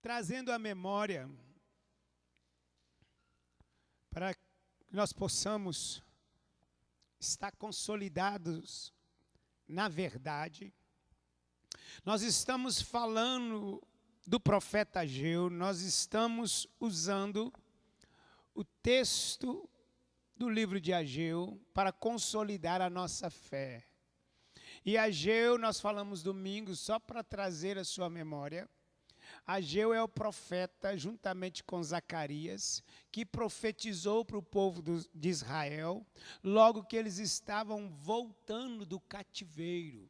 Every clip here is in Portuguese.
trazendo à memória para que nós possamos estar consolidados na verdade. Nós estamos falando do profeta Ageu, nós estamos usando o texto do livro de Ageu para consolidar a nossa fé. E Ageu, nós falamos domingo, só para trazer a sua memória. Ageu é o profeta, juntamente com Zacarias, que profetizou para o povo de Israel, logo que eles estavam voltando do cativeiro.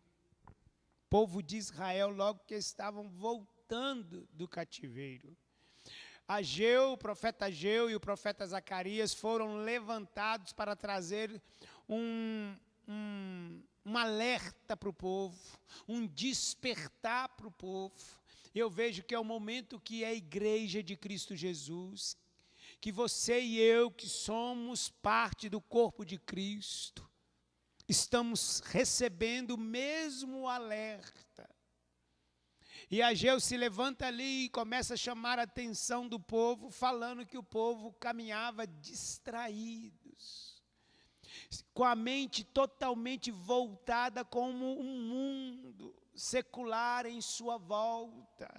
O povo de Israel, logo que estavam voltando do cativeiro. Ageu, o profeta Ageu e o profeta Zacarias foram levantados para trazer um alerta para o povo, um despertar para o povo. Eu vejo que é o momento que a igreja de Cristo Jesus, que você e eu, que somos parte do corpo de Cristo, estamos recebendo o mesmo alerta. E Ageu se levanta ali e começa a chamar a atenção do povo, falando que o povo caminhava distraídos, com a mente totalmente voltada como um mundo secular em sua volta.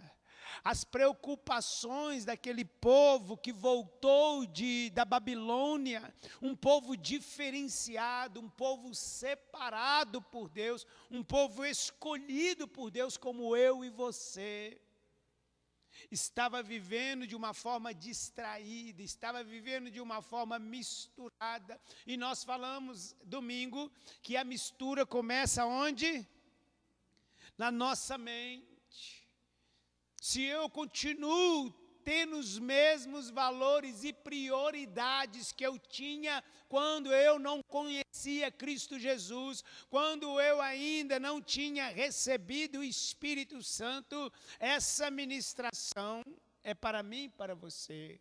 As preocupações daquele povo que voltou da Babilônia, um povo diferenciado, um povo separado por Deus, um povo escolhido por Deus como eu e você. Estava vivendo de uma forma distraída, estava vivendo de uma forma misturada. E nós falamos domingo que a mistura começa onde? Na nossa mente. Se eu continuo tendo os mesmos valores e prioridades que eu tinha quando eu não conhecia Cristo Jesus, quando eu ainda não tinha recebido o Espírito Santo, essa ministração é para mim e para você.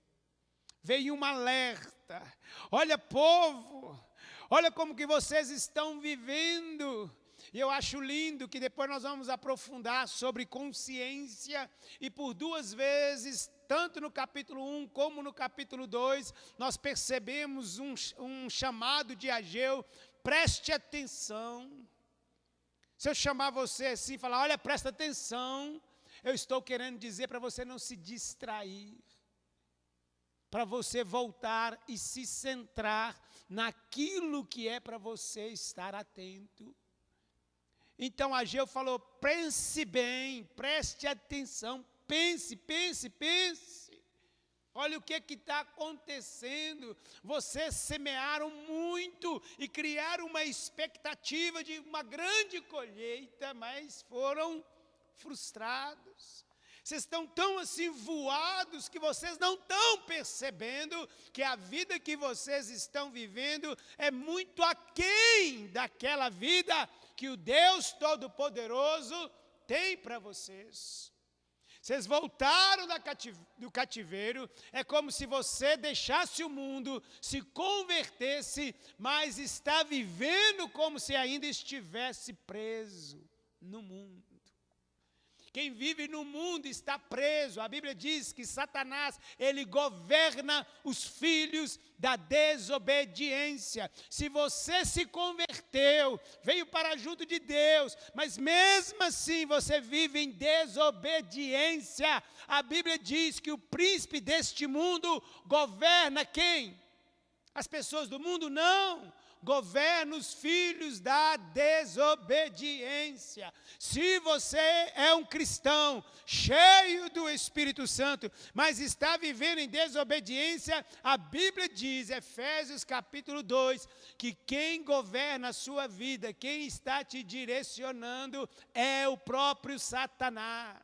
Veio um alerta. Olha, povo, olha como que vocês estão vivendo. E eu acho lindo que depois nós vamos aprofundar sobre consciência, e por duas vezes, tanto no capítulo 1 como no capítulo 2, nós percebemos um chamado de Ageu: preste atenção. Se eu chamar você assim e falar, olha, presta atenção, eu estou querendo dizer para você não se distrair, para você voltar e se centrar naquilo que é para você estar atento. Então Ageu falou, pense bem, preste atenção, pense. Olha o que está acontecendo. Vocês semearam muito e criaram uma expectativa de uma grande colheita, mas foram frustrados. Vocês estão tão assim voados que vocês não estão percebendo que a vida que vocês estão vivendo é muito aquém daquela vida que o Deus Todo-Poderoso tem para vocês. Vocês voltaram do cativeiro, é como se você deixasse o mundo, se convertesse, mas está vivendo como se ainda estivesse preso no mundo. Quem vive no mundo está preso. A Bíblia diz que Satanás, ele governa os filhos da desobediência. Se você se converteu, veio para junto de Deus, mas mesmo assim você vive em desobediência, a Bíblia diz que o príncipe deste mundo governa quem? As pessoas do mundo? Não. Governa os filhos da desobediência. Se você é um cristão cheio do Espírito Santo, mas está vivendo em desobediência, a Bíblia diz, Efésios capítulo 2, que quem governa a sua vida, quem está te direcionando, é o próprio Satanás.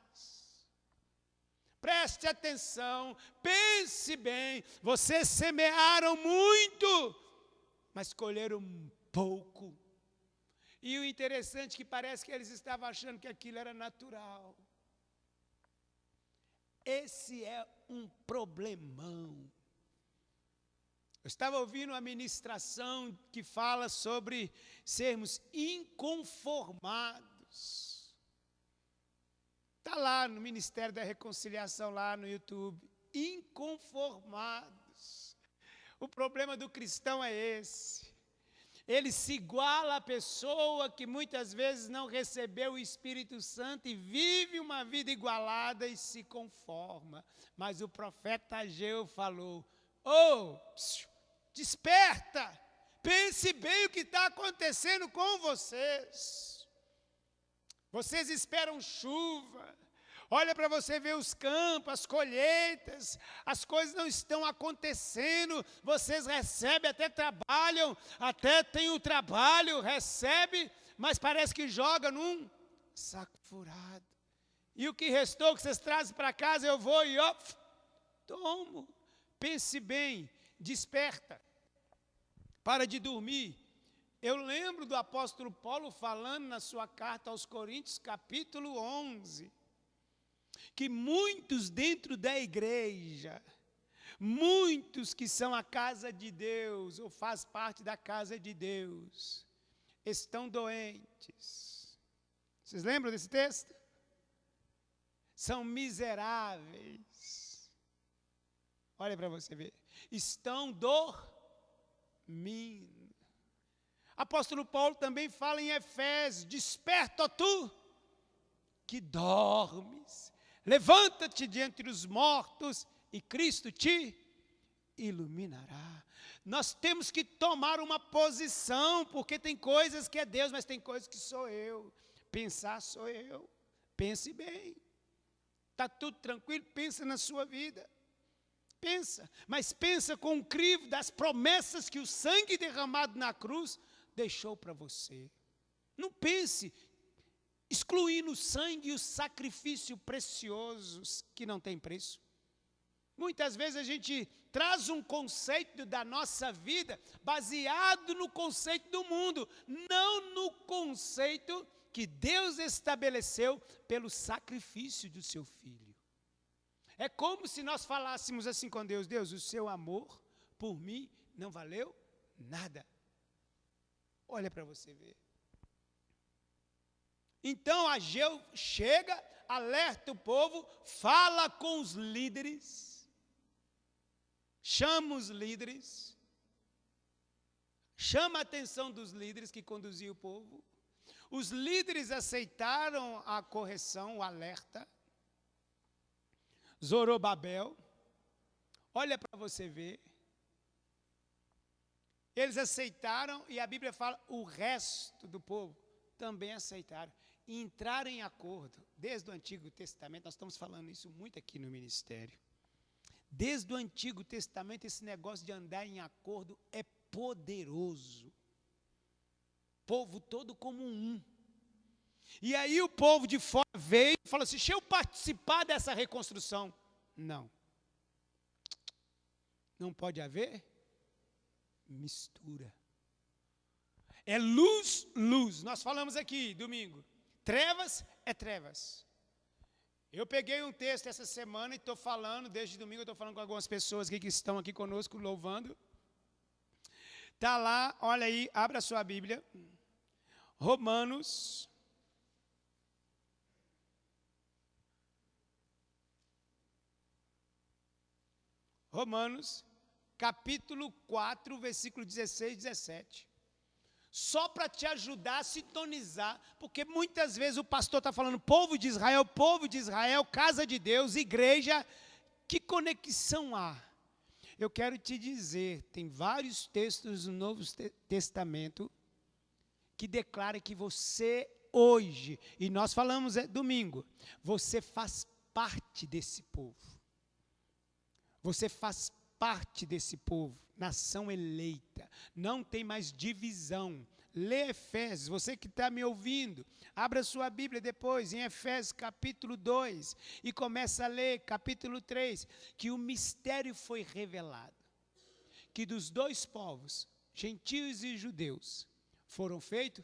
Preste atenção, pense bem, vocês semearam muito, mas colheram pouco. E o interessante é que parece que eles estavam achando que aquilo era natural. Esse é um problemão. Eu estava ouvindo uma ministração que fala sobre sermos inconformados. Está lá no Ministério da Reconciliação, lá no YouTube. Inconformados. O problema do cristão é esse. Ele se iguala à pessoa que muitas vezes não recebeu o Espírito Santo e vive uma vida igualada e se conforma. Mas o profeta Ageu falou: desperta, pense bem o que está acontecendo com vocês. Vocês esperam chuva. Olha para você ver os campos, as colheitas, as coisas não estão acontecendo, vocês recebem, até trabalham, até tem o trabalho, recebe, mas parece que joga num saco furado. E o que restou que vocês trazem para casa, eu vou e tomo. Pense bem, desperta, para de dormir. Eu lembro do apóstolo Paulo falando na sua carta aos Coríntios, capítulo 11, que muitos dentro da igreja, muitos que são a casa de Deus, ou faz parte da casa de Deus, estão doentes. Vocês lembram desse texto? São miseráveis. Olha para você ver. Estão dormindo. Apóstolo Paulo também fala em Efésios: desperta, ó tu, que dormes. Levanta-te de entre os mortos e Cristo te iluminará. Nós temos que tomar uma posição, porque tem coisas que é Deus, mas tem coisas que sou eu. Pensar sou eu. Pense bem. Está tudo tranquilo? Pensa na sua vida. Pensa, mas pensa com o crivo das promessas que o sangue derramado na cruz deixou para você. Não pense excluindo o sangue e o sacrifício preciosos que não tem preço. Muitas vezes a gente traz um conceito da nossa vida baseado no conceito do mundo, não no conceito que Deus estabeleceu pelo sacrifício do seu filho. É como se nós falássemos assim com Deus: Deus, o seu amor por mim não valeu nada. Olha para você ver. Então Ageu chega, alerta o povo, fala com os líderes, chama os líderes, chama a atenção dos líderes que conduziam o povo. Os líderes aceitaram a correção, o alerta. Zorobabel, olha para você ver. Eles aceitaram, e a Bíblia fala, o resto do povo também aceitaram. E entraram em acordo. Desde o Antigo Testamento, nós estamos falando isso muito aqui no ministério. Desde o Antigo Testamento, esse negócio de andar em acordo é poderoso. Povo todo como um. E aí o povo de fora veio e falou assim: deixa eu participar dessa reconstrução. Não. Não pode haver mistura. É luz, luz. Nós falamos aqui, domingo. Trevas é trevas. Eu peguei um texto essa semana e estou falando, desde domingo eu estou falando com algumas pessoas aqui que estão aqui conosco, louvando. Está lá, olha aí, abra a sua Bíblia. Romanos. Romanos, capítulo 4, versículo 16 e 17. Só para te ajudar a sintonizar, porque muitas vezes o pastor está falando povo de Israel, casa de Deus, igreja, que conexão há? Eu quero te dizer, tem vários textos no Novo Testamento que declaram que você hoje, e nós falamos domingo, você faz parte desse povo. Você faz parte desse povo, nação eleita, não tem mais divisão. Lê Efésios, você que está me ouvindo, abra sua Bíblia depois, em Efésios capítulo 2, e começa a ler capítulo 3, que o mistério foi revelado, que dos dois povos, gentios e judeus, foram feitos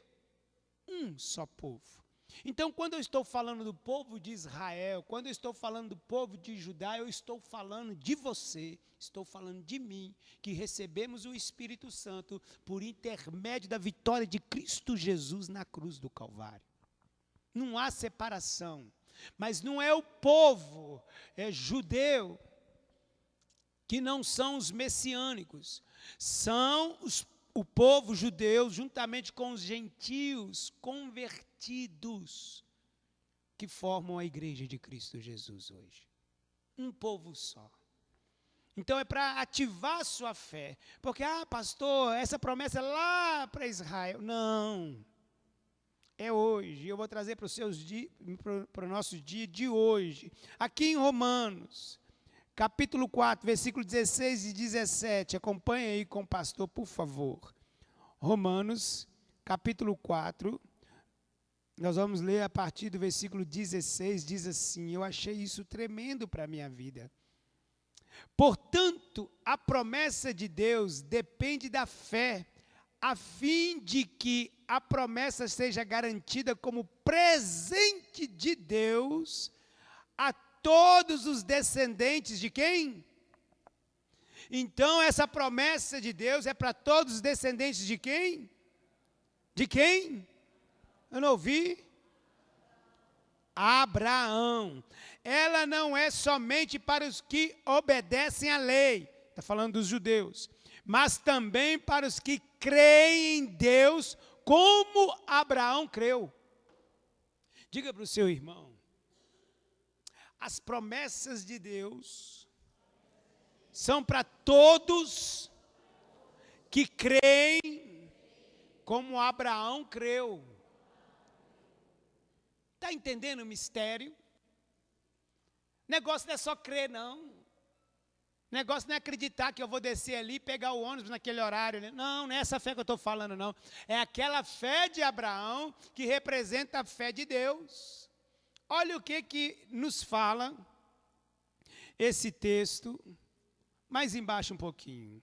um só povo. Então, quando eu estou falando do povo de Israel, quando eu estou falando do povo de Judá, eu estou falando de você, estou falando de mim, que recebemos o Espírito Santo por intermédio da vitória de Cristo Jesus na cruz do Calvário. Não há separação. Mas não é o povo judeu que não são os messiânicos. São o povo judeu, juntamente com os gentios convertidos, que formam a igreja de Cristo Jesus hoje. Um povo só. Então é para ativar a sua fé. Porque, pastor, essa promessa é lá para Israel. Não. É hoje. Eu vou trazer para o nosso dia de hoje. Aqui em Romanos, capítulo 4, versículo 16 e 17. Acompanhe aí com o pastor, por favor. Romanos, capítulo 4. Nós vamos ler a partir do versículo 16. Diz assim: eu achei isso tremendo para a minha vida. Portanto, a promessa de Deus depende da fé, a fim de que a promessa seja garantida como presente de Deus a todos os descendentes de quem? Então, essa promessa de Deus é para todos os descendentes de quem? De quem? Eu não ouvi. Abraão. Ela não é somente para os que obedecem à lei, está falando dos judeus, mas também para os que creem em Deus, como Abraão creu. Diga para o seu irmão: as promessas de Deus são para todos que creem como Abraão creu. Está entendendo o mistério? Negócio não é só crer, não. Negócio não é acreditar que eu vou descer ali e pegar o ônibus naquele horário. Não, não é essa fé que eu estou falando, não. É aquela fé de Abraão que representa a fé de Deus. Olha o que nos fala esse texto, mais embaixo um pouquinho.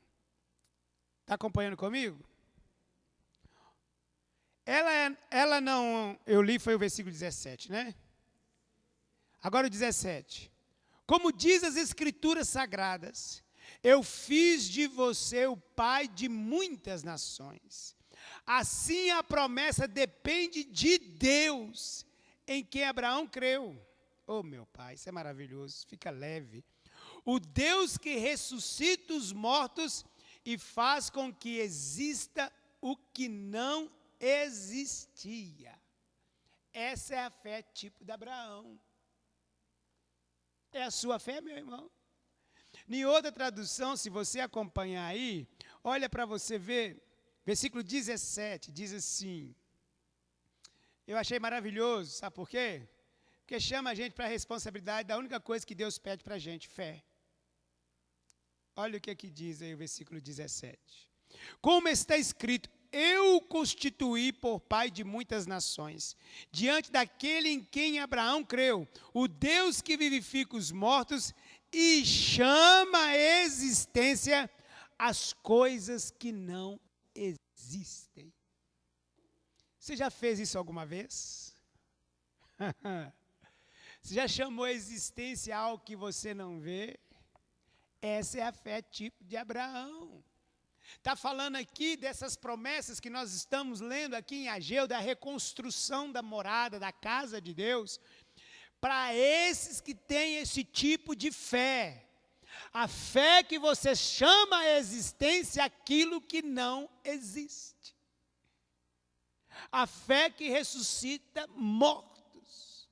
Está acompanhando comigo? Ela não, eu li foi o versículo 17, né? Agora o 17. Como diz as Escrituras Sagradas, eu fiz de você o pai de muitas nações. Assim a promessa depende de Deus, em quem Abraão creu. Oh, meu pai, isso é maravilhoso, fica leve. O Deus que ressuscita os mortos e faz com que exista o que não existia. Essa é a fé tipo de Abraão. É a sua fé, meu irmão? Em outra tradução, se você acompanhar aí, olha para você ver, versículo 17, diz assim, eu achei maravilhoso, sabe por quê? Porque chama a gente para a responsabilidade da única coisa que Deus pede para a gente, fé. Olha o que aqui diz aí o versículo 17. Como está escrito, eu o constituí por pai de muitas nações, diante daquele em quem Abraão creu, o Deus que vivifica os mortos e chama à existência as coisas que não existem. Você já fez isso alguma vez? Você já chamou à existência algo que você não vê? Essa é a fé tipo de Abraão. Está falando aqui dessas promessas que nós estamos lendo aqui em Ageu, da reconstrução da morada, da casa de Deus, para esses que têm esse tipo de fé. A fé que você chama à existência aquilo que não existe. A fé que ressuscita mortos.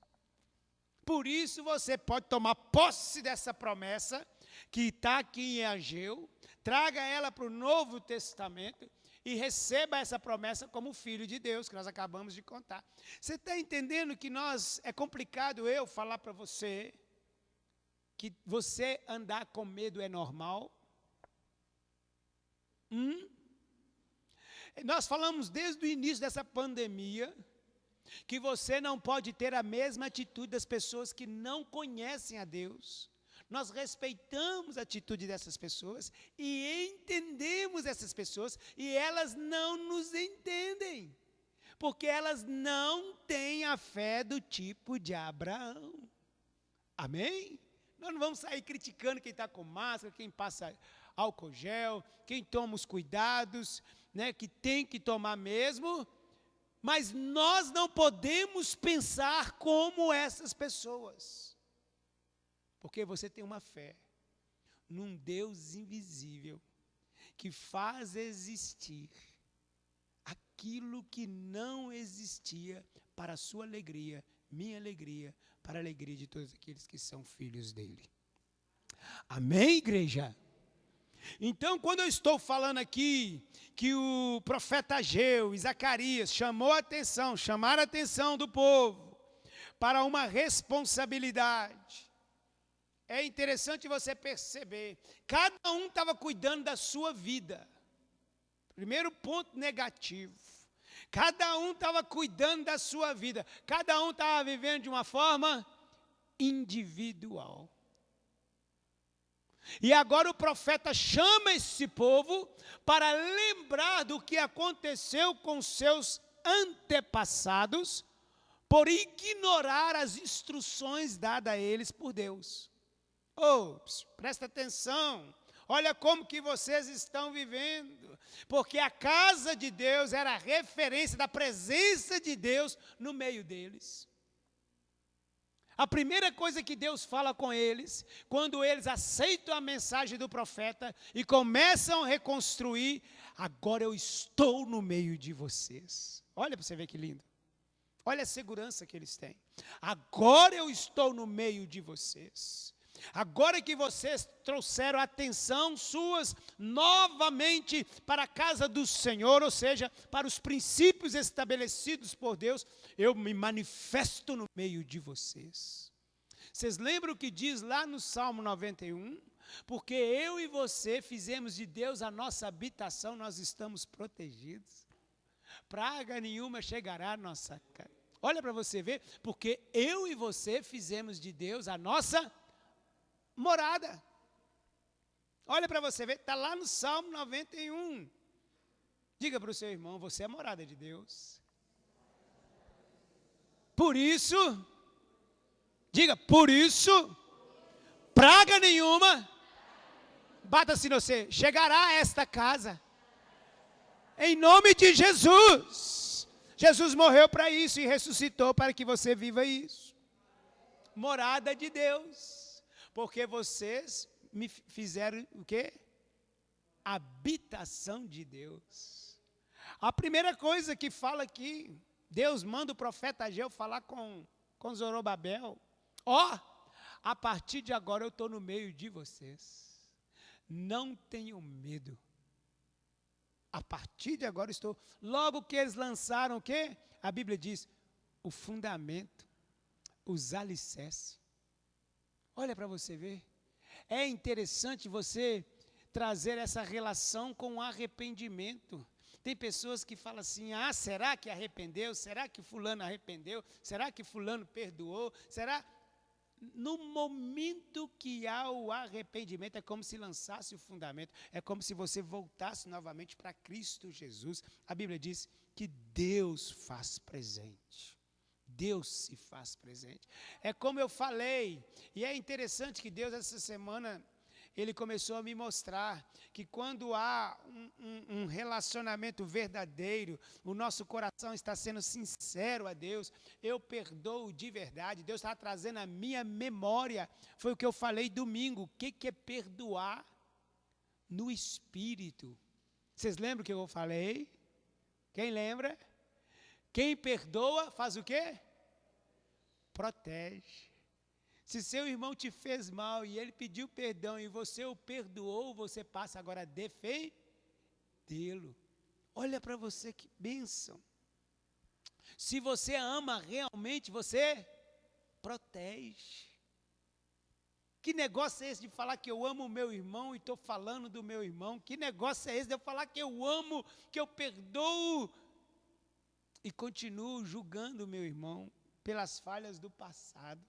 Por isso você pode tomar posse dessa promessa que está aqui em Ageu, traga ela para o Novo Testamento e receba essa promessa como filho de Deus, que nós acabamos de contar. Você está entendendo que é complicado eu falar para você que você andar com medo é normal? Nós falamos desde o início dessa pandemia que você não pode ter a mesma atitude das pessoas que não conhecem a Deus. Nós respeitamos a atitude dessas pessoas e entendemos essas pessoas e elas não nos entendem, porque elas não têm a fé do tipo de Abraão. Amém? Nós não vamos sair criticando quem está com máscara, quem passa álcool gel, quem toma os cuidados, né, que tem que tomar mesmo, Mas nós não podemos pensar como essas pessoas. Porque você tem uma fé num Deus invisível que faz existir aquilo que não existia para a sua alegria, minha alegria, para a alegria de todos aqueles que são filhos dele. Amém, igreja? Então, quando eu estou falando aqui que o profeta Ageu e Zacarias chamaram a atenção do povo para uma responsabilidade, é interessante você perceber, cada um estava cuidando da sua vida. Primeiro ponto negativo, cada um estava cuidando da sua vida, cada um estava vivendo de uma forma individual. E agora o profeta chama esse povo para lembrar do que aconteceu com seus antepassados por ignorar as instruções dadas a eles por Deus. Presta atenção, olha como que vocês estão vivendo, porque a casa de Deus era a referência da presença de Deus no meio deles. A primeira coisa que Deus fala com eles, quando eles aceitam a mensagem do profeta e começam a reconstruir, agora eu estou no meio de vocês. Olha para você ver que lindo. Olha a segurança que eles têm. Agora eu estou no meio de vocês. Agora que vocês trouxeram a atenção suas novamente para a casa do Senhor, ou seja, para os princípios estabelecidos por Deus, eu me manifesto no meio de vocês. Vocês lembram o que diz lá no Salmo 91? Porque eu e você fizemos de Deus a nossa habitação, nós estamos protegidos. Praga nenhuma chegará à nossa casa. Olha para você ver, porque eu e você fizemos de Deus a nossa morada. Olha para você ver, está lá no Salmo 91. Diga para o seu irmão, você é morada de Deus. Por isso, diga, por isso, praga nenhuma, bata-se no você, chegará a esta casa. Em nome de Jesus. Jesus morreu para isso e ressuscitou para que você viva isso. Morada de Deus. Porque vocês me fizeram o quê? Habitação de Deus. A primeira coisa que fala aqui, Deus manda o profeta Ageu falar com Zorobabel. A partir de agora eu estou no meio de vocês. Não tenham medo. A partir de agora estou. Logo que eles lançaram o quê? A Bíblia diz, o fundamento, os alicerces. Olha para você ver. É interessante você trazer essa relação com o arrependimento. Tem pessoas que falam assim, será que arrependeu? Será que fulano arrependeu? Será que fulano perdoou? Será? No momento que há o arrependimento, é como se lançasse o fundamento. É como se você voltasse novamente para Cristo Jesus. A Bíblia diz que Deus faz presente. Deus se faz presente. É como eu falei, e é interessante que Deus essa semana, Ele começou a me mostrar que quando há um relacionamento verdadeiro, o nosso coração está sendo sincero a Deus, eu perdoo de verdade, Deus está trazendo a minha memória, foi o que eu falei domingo, o que é perdoar no Espírito? Vocês lembram o que eu falei? Quem lembra? Quem perdoa faz o quê? Protege. Se seu irmão te fez mal e ele pediu perdão e você o perdoou, você passa agora a defendê-lo. Olha para você que bênção. Se você ama realmente, você protege. Que negócio é esse de falar que eu amo o meu irmão e estou falando do meu irmão? Que negócio é esse de eu falar que eu amo, que eu perdoo e continuo julgando o meu irmão pelas falhas do passado?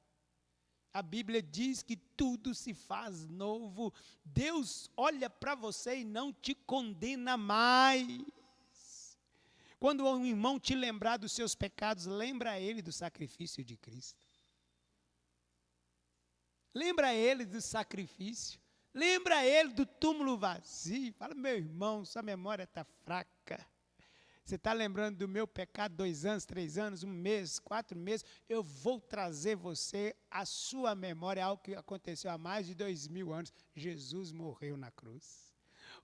A Bíblia diz que tudo se faz novo. Deus olha para você e não te condena mais. Quando um irmão te lembrar dos seus pecados, lembra ele do sacrifício de Cristo. Lembra ele do sacrifício. Lembra ele do túmulo vazio. Fala, meu irmão, sua memória está fraca. Você está lembrando do meu pecado 2 anos, 3 anos, 1 mês, 4 meses? Eu vou trazer você à sua memória algo que aconteceu há mais de 2000 anos. Jesus morreu na cruz.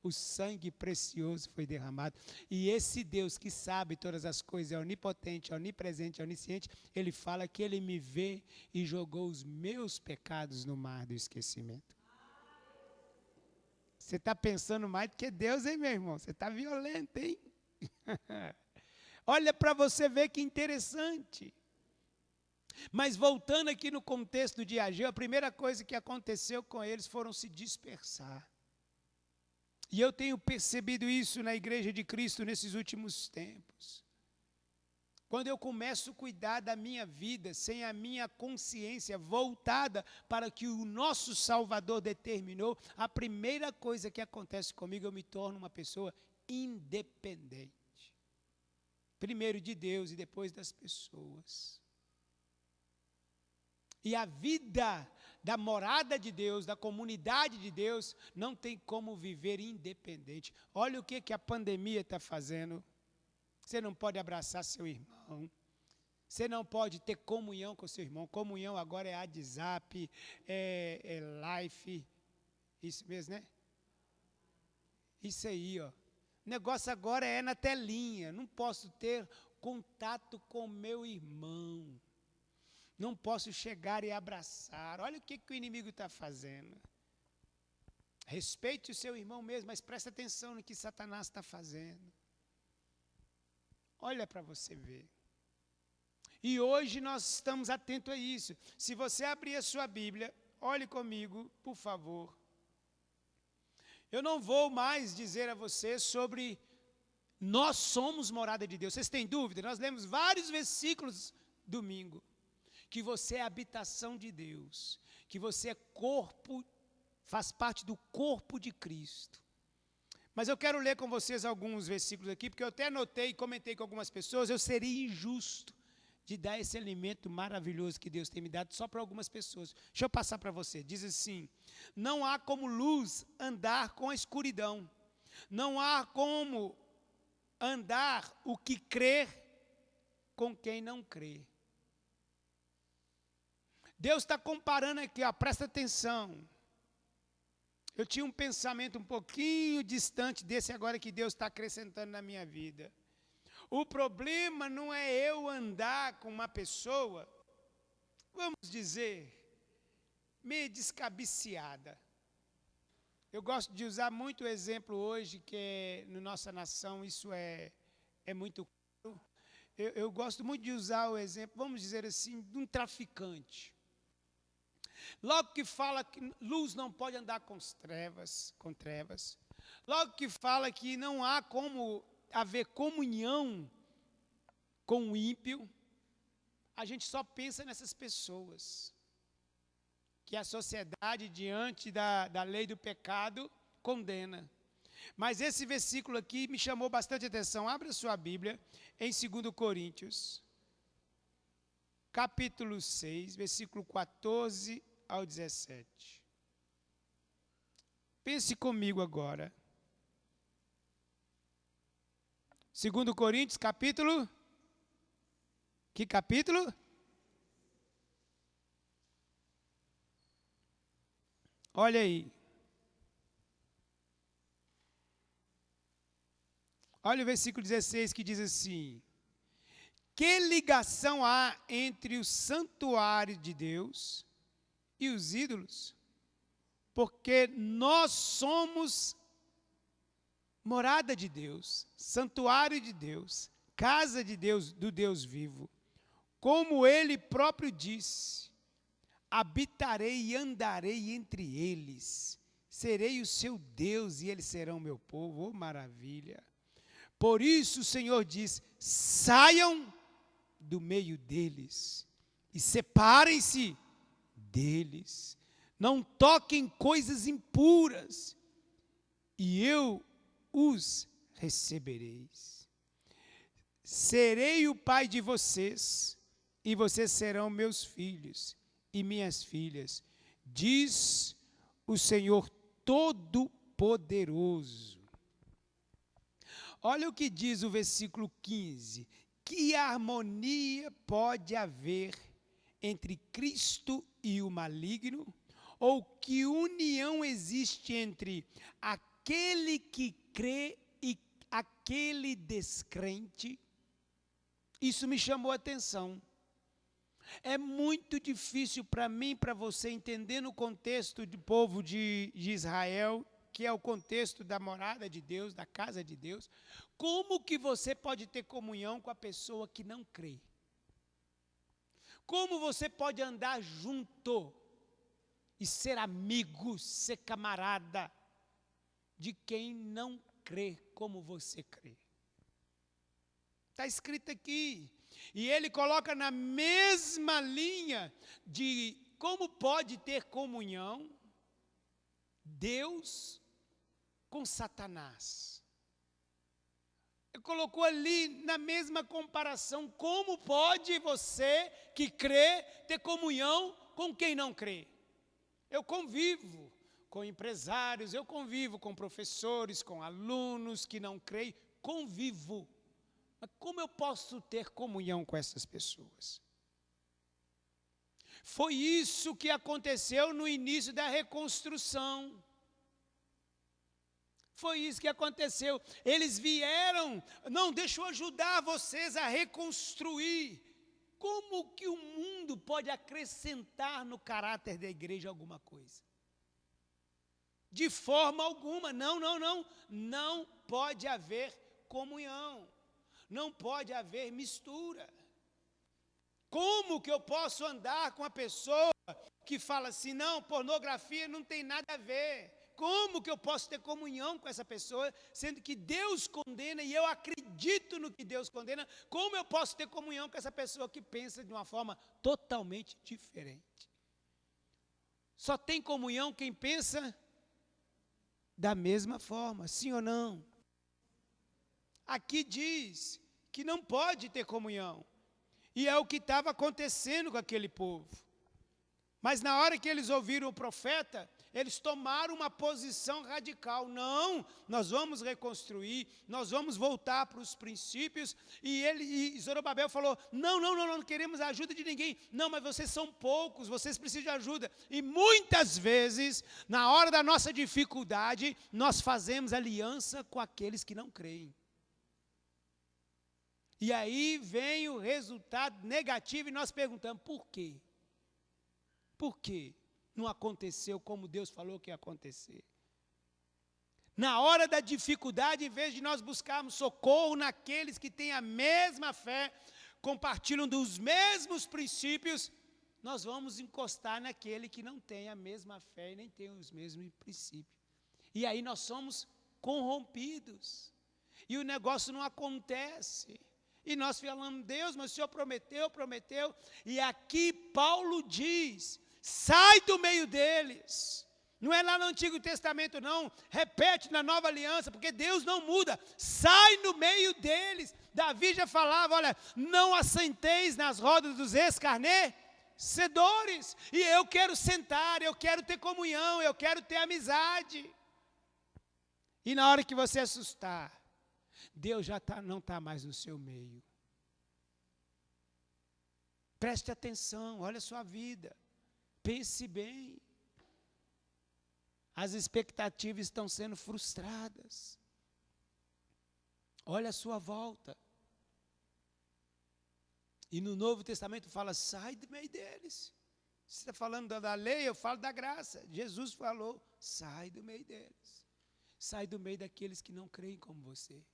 O sangue precioso foi derramado. E esse Deus que sabe todas as coisas, é onipotente, onipresente, onisciente, ele fala que ele me vê e jogou os meus pecados no mar do esquecimento. Você está pensando mais do que Deus, hein, meu irmão? Você está violento, hein? Olha para você ver que interessante. Mas voltando aqui no contexto de Ageu, a primeira coisa que aconteceu com eles foram se dispersar. E eu tenho percebido isso na Igreja de Cristo nesses últimos tempos. Quando eu começo a cuidar da minha vida, sem a minha consciência voltada para o que o nosso Salvador determinou, a primeira coisa que acontece comigo, eu me torno uma pessoa independente. Primeiro de Deus e depois das pessoas. E a vida da morada de Deus, da comunidade de Deus, não tem como viver independente. Olha o que a pandemia está fazendo. Você não pode abraçar seu irmão. Você não pode ter comunhão com seu irmão. Comunhão agora é WhatsApp, é Life. Isso mesmo, né? Isso aí, ó. O negócio agora é na telinha. Não posso ter contato com meu irmão. Não posso chegar e abraçar. Olha o que o inimigo está fazendo. Respeite o seu irmão mesmo, mas preste atenção no que Satanás está fazendo. Olha para você ver. E hoje nós estamos atentos a isso. Se você abrir a sua Bíblia, olhe comigo, por favor. Eu não vou mais dizer a você sobre nós somos morada de Deus. Vocês têm dúvida? Nós lemos vários versículos domingo. Que você é habitação de Deus. Que você é corpo, faz parte do corpo de Cristo. Mas eu quero ler com vocês alguns versículos aqui, porque eu até anotei e comentei com algumas pessoas, eu seria injusto de dar esse alimento maravilhoso que Deus tem me dado só para algumas pessoas. Deixa eu passar para você. Diz assim: não há como luz andar com a escuridão. Não há como andar o que crer com quem não crê. Deus está comparando aqui, ó, presta atenção. Eu tinha um pensamento um pouquinho distante desse agora que Deus está acrescentando na minha vida. O problema não é eu andar com uma pessoa, vamos dizer, meio descabiciada. Eu gosto de usar muito o exemplo hoje, que na nossa nação isso é muito claro. Eu gosto muito de usar o exemplo, vamos dizer assim, de um traficante. Logo que fala que luz não pode andar com trevas. Logo que fala que não há como haver comunhão com o ímpio, a gente só pensa nessas pessoas. Que a sociedade, diante da lei do pecado, condena. Mas esse versículo aqui me chamou bastante atenção. Abra a sua Bíblia em 2 Coríntios, capítulo 6, versículo 14 ao 17. Pense comigo agora. 2 Coríntios, capítulo... Que capítulo? Olha aí. Olha o versículo 16 que diz assim: que ligação há entre o santuário de Deus e os ídolos? Porque nós somos morada de Deus, santuário de Deus, casa de Deus, do Deus vivo. Como ele próprio disse: habitarei e andarei entre eles, serei o seu Deus e eles serão meu povo. Oh, maravilha! Por isso o Senhor diz: saiam do meio deles e separem-se deles. Não toquem coisas impuras e eu os recebereis. Serei o pai de vocês e vocês serão meus filhos e minhas filhas, diz o Senhor Todo-Poderoso. Olha o que diz o versículo 15. Que harmonia pode haver entre Cristo e o maligno? Ou que união existe entre aquele que crê e aquele descrente? Isso me chamou a atenção. É muito difícil para mim, para você, entender no contexto do povo de Israel, que é o contexto da morada de Deus, da casa de Deus, como que você pode ter comunhão com a pessoa que não crê? Como você pode andar junto e ser amigo, ser camarada de quem não crê como você crê? Está escrito aqui. E ele coloca na mesma linha de como pode ter comunhão Deus com Satanás. Ele colocou ali na mesma comparação, como pode você que crê ter comunhão com quem não crê? Eu convivo com empresários, eu convivo com professores, com alunos que não creem, convivo. Mas como eu posso ter comunhão com essas pessoas? Foi isso que aconteceu no início da reconstrução. Foi isso que aconteceu. Eles vieram, não, deixa eu ajudar vocês a reconstruir. Como que o mundo pode acrescentar no caráter da igreja alguma coisa? De forma alguma, não pode haver comunhão. Não pode haver mistura. Como que eu posso andar com a pessoa que fala assim, não, pornografia não tem nada a ver? Como que eu posso ter comunhão com essa pessoa, sendo que Deus condena e eu acredito no que Deus condena? Como eu posso ter comunhão com essa pessoa que pensa de uma forma totalmente diferente? Só tem comunhão quem pensa da mesma forma, sim ou não? Aqui diz que não pode ter comunhão. E é o que estava acontecendo com aquele povo. Mas na hora que eles ouviram o profeta, eles tomaram uma posição radical. Não, nós vamos reconstruir, nós vamos voltar para os princípios. E Zorobabel falou, não queremos a ajuda de ninguém. Não, mas vocês são poucos, vocês precisam de ajuda. E muitas vezes, na hora da nossa dificuldade, nós fazemos aliança com aqueles que não creem. E aí vem o resultado negativo e nós perguntamos, por quê? Por quê não aconteceu como Deus falou que ia acontecer? Na hora da dificuldade, em vez de nós buscarmos socorro naqueles que têm a mesma fé, compartilham dos mesmos princípios, nós vamos encostar naquele que não tem a mesma fé e nem tem os mesmos princípios. E aí nós somos corrompidos. E o negócio não acontece. E nós falamos, Deus, mas o Senhor prometeu. E aqui Paulo diz, sai do meio deles. Não é lá no Antigo Testamento não, repete na Nova Aliança, porque Deus não muda. Sai no meio deles. Davi já falava, olha, não assenteis nas rodas dos escarnecedores. E eu quero sentar, eu quero ter comunhão, eu quero ter amizade. E na hora que você assustar, Deus já não está mais no seu meio. Preste atenção, olha a sua vida. Pense bem. As expectativas estão sendo frustradas. Olha a sua volta. E no Novo Testamento fala, sai do meio deles. Você está falando da lei, eu falo da graça. Jesus falou, sai do meio deles. Sai do meio daqueles que não creem como você.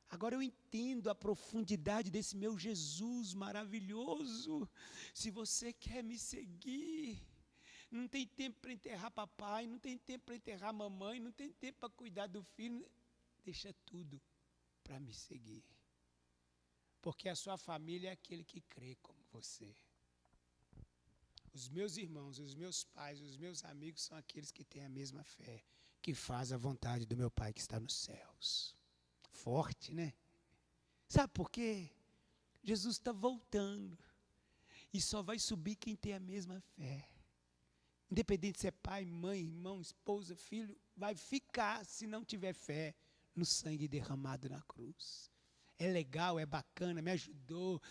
Agora eu entendo a profundidade desse meu Jesus maravilhoso. Se você quer me seguir, não tem tempo para enterrar papai, não tem tempo para enterrar mamãe, não tem tempo para cuidar do filho. Deixa tudo para me seguir. Porque a sua família é aquele que crê como você. Os meus irmãos, os meus pais, os meus amigos são aqueles que têm a mesma fé, que faz a vontade do meu Pai que está nos céus. Forte, né? Sabe por quê? Jesus está voltando. E só vai subir quem tem a mesma fé. Independente se é pai, mãe, irmão, esposa, filho, vai ficar se não tiver fé no sangue derramado na cruz. É legal, é bacana, me ajudou,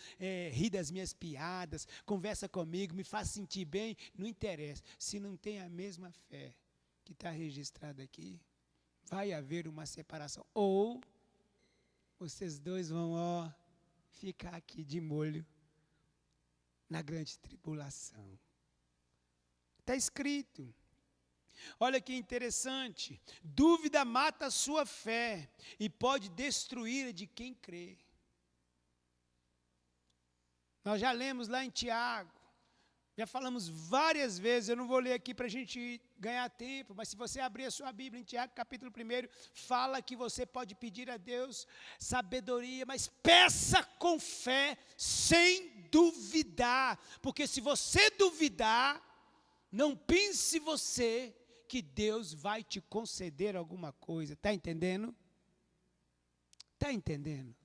ri das minhas piadas, conversa comigo, me faz sentir bem, não interessa. Se não tem a mesma fé que está registrada aqui, vai haver uma separação. Ou vocês dois vão ficar aqui de molho na grande tribulação. Está escrito. Olha que interessante, dúvida mata a sua fé e pode destruir a de quem crê. Nós já lemos lá em Tiago, já falamos várias vezes, eu não vou ler aqui para a gente ganhar tempo, mas se você abrir a sua Bíblia em Tiago, capítulo 1, fala que você pode pedir a Deus sabedoria, mas peça com fé, sem duvidar, porque se você duvidar, não pense você que Deus vai te conceder alguma coisa. Está entendendo? Está entendendo?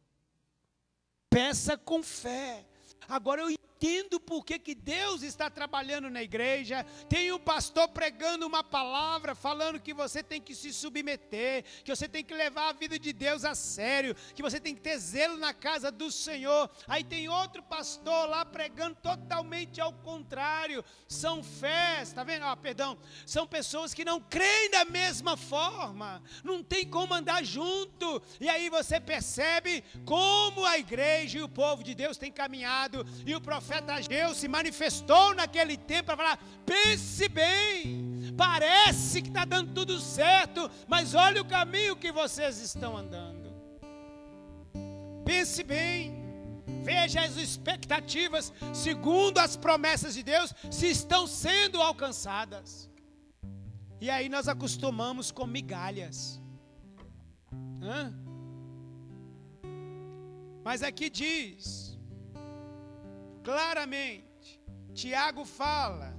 Peça com fé. Agora eu entendo por que Deus está trabalhando na igreja. Tem um pastor pregando uma palavra, falando que você tem que se submeter, que você tem que levar a vida de Deus a sério, que você tem que ter zelo na casa do Senhor. Aí tem outro pastor lá pregando totalmente ao contrário. São fés, está vendo? São pessoas que não creem da mesma forma, não tem como andar junto. E aí você percebe como a igreja e o povo de Deus têm caminhado. E o profeta Ageu se manifestou naquele tempo para falar: pense bem, parece que está dando tudo certo, mas olha o caminho que vocês estão andando. Pense bem, veja as expectativas, segundo as promessas de Deus, se estão sendo alcançadas. E aí nós acostumamos com migalhas. Mas aqui diz claramente, Tiago fala,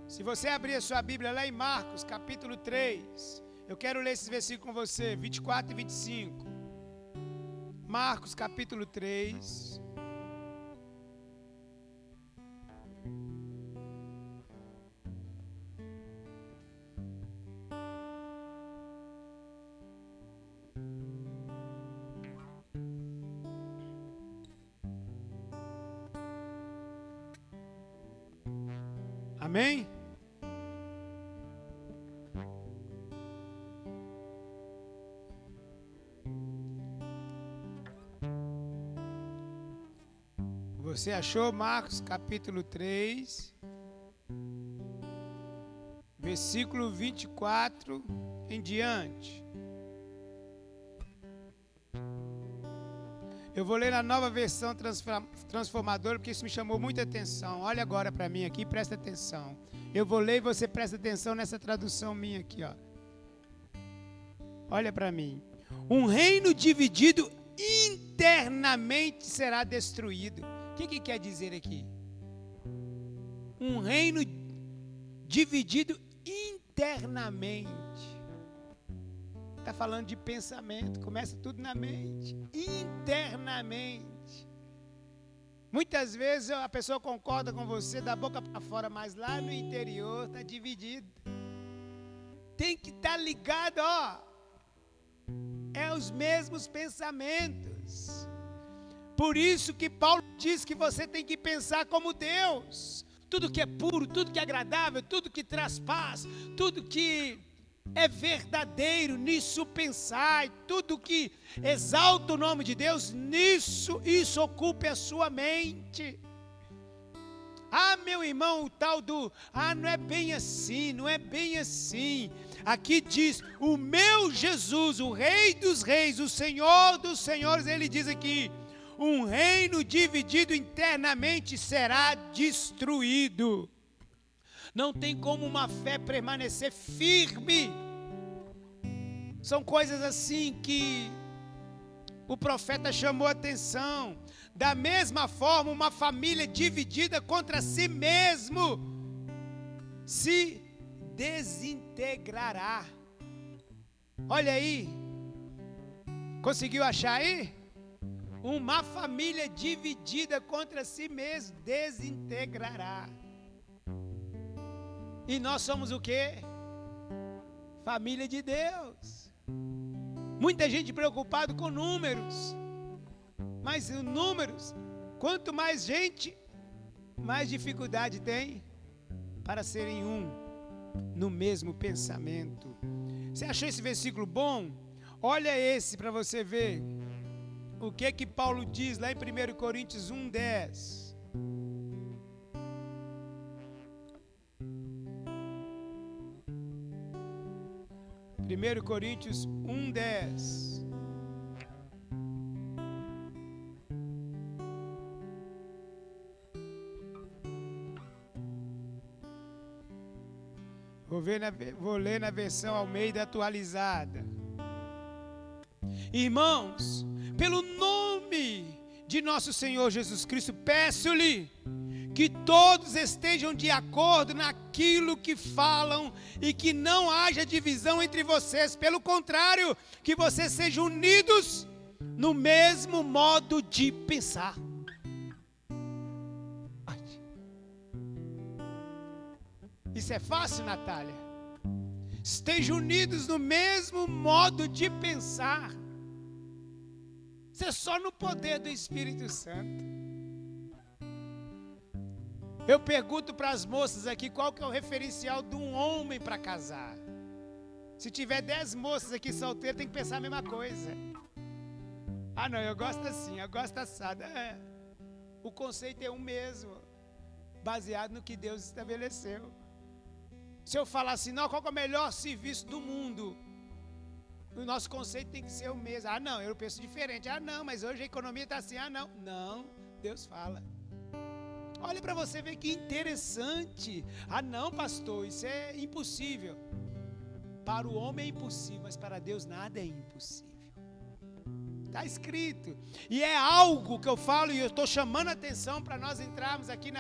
se você abrir a sua Bíblia lá em Marcos, capítulo 3, eu quero ler esses versículos com você, 24 e 25. Marcos, capítulo 3. Amém? Você achou Marcos capítulo 3, versículo 24 em diante. Eu vou ler na nova versão transformadora, porque isso me chamou muita atenção. Olha agora para mim aqui, presta atenção. Eu vou ler e você presta atenção nessa tradução minha aqui, ó. Olha para mim. Um reino dividido internamente será destruído. O que quer dizer aqui? Um reino dividido internamente. Está falando de pensamento, começa tudo na mente, internamente. Muitas vezes a pessoa concorda com você da boca para fora, mas lá no interior está dividido. Tem que estar ligado, é os mesmos pensamentos. Por isso que Paulo diz que você tem que pensar como Deus. Tudo que é puro, tudo que é agradável, tudo que traz paz, tudo que é verdadeiro, nisso pensai, tudo que exalta o nome de Deus, isso ocupe a sua mente. Meu irmão, o tal do, não é bem assim, não é bem assim. Aqui diz, o meu Jesus, o Rei dos Reis, o Senhor dos Senhores, ele diz aqui, um reino dividido internamente será destruído. Não tem como uma fé permanecer firme. São coisas assim que o profeta chamou a atenção. Da mesma forma, uma família dividida contra si mesmo se desintegrará. Olha aí. Conseguiu achar aí? Uma família dividida contra si mesmo desintegrará. E nós somos o quê? Família de Deus. Muita gente preocupada com números. Mas os números, quanto mais gente, mais dificuldade tem para serem um, no mesmo pensamento. Você achou esse versículo bom? Olha esse para você ver o que Paulo diz lá em 1 Coríntios 1:10. 1 Coríntios 1:10. Vou ler na versão Almeida atualizada. Irmãos, pelo nome de nosso Senhor Jesus Cristo, peço-lhe que todos estejam de acordo naquilo que falam e que não haja divisão entre vocês. Pelo contrário, que vocês sejam unidos no mesmo modo de pensar. Isso é fácil, Natália? Estejam unidos no mesmo modo de pensar. Isso é só no poder do Espírito Santo. Eu pergunto para as moças aqui qual que é o referencial de um homem para casar. Se tiver 10 moças aqui solteiras, tem que pensar a mesma coisa. Ah não, eu gosto assim, eu gosto assada. O conceito é o mesmo, baseado no que Deus estabeleceu. Se eu falar assim, não, qual que é o melhor serviço do mundo? O nosso conceito tem que ser o mesmo. Ah não, eu penso diferente. Ah não, mas hoje a economia está assim. Ah não, não, Deus fala. Olha para você ver que interessante. Ah não, pastor, isso é impossível. Para o homem é impossível, mas para Deus nada é impossível. Está escrito. E é algo que eu falo e eu estou chamando a atenção para nós entrarmos aqui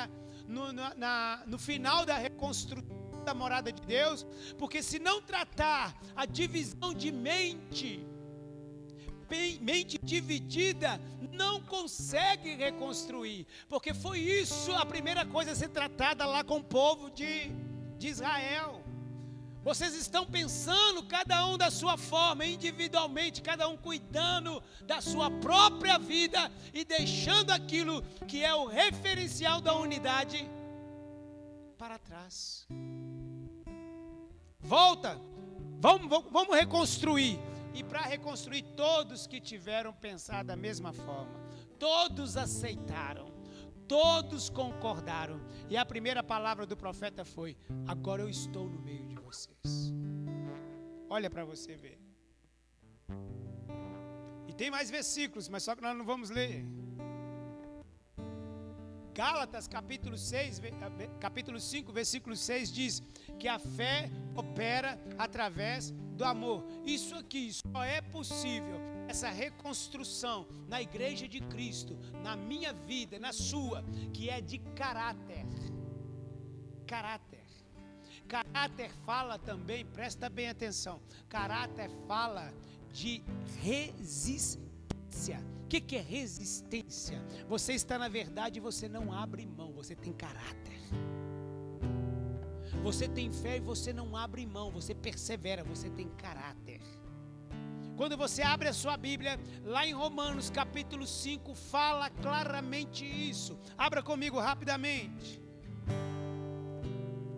no final da reconstrução da morada de Deus, porque se não tratar a divisão de mente dividida não consegue reconstruir, porque foi isso a primeira coisa a ser tratada lá com o povo de Israel. Vocês estão pensando cada um da sua forma, individualmente, cada um cuidando da sua própria vida e deixando aquilo que é o referencial da unidade para trás. Volta, vamos reconstruir. E para reconstruir, todos que tiveram pensado da mesma forma, todos aceitaram, todos concordaram. E a primeira palavra do profeta foi: agora eu estou no meio de vocês. Olha para você ver. E tem mais versículos, mas só que nós não vamos ler. Gálatas capítulo 5, versículo 6 diz que a fé opera através do amor. Isso aqui só é possível, essa reconstrução na igreja de Cristo, na minha vida, na sua, que é de caráter. Caráter. Caráter fala também, presta bem atenção, caráter fala de resistência. O que é resistência? Você está na verdade e você não abre mão, você tem caráter. Você tem fé e você não abre mão, você persevera, você tem caráter. Quando você abre a sua Bíblia, lá em Romanos capítulo 5, fala claramente isso. Abra comigo rapidamente.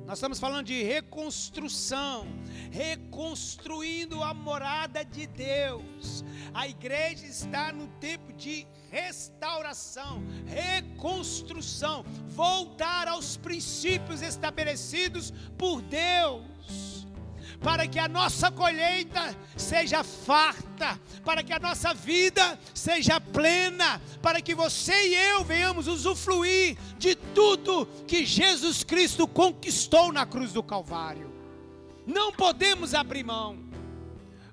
Nós estamos falando de reconstrução, reconstruindo a morada de Deus. A igreja está no tempo de restauração, reconstrução, voltar aos princípios estabelecidos por Deus, para que a nossa colheita seja farta, para que a nossa vida seja plena, para que você e eu venhamos usufruir de tudo que Jesus Cristo conquistou na cruz do Calvário. Não podemos abrir mão.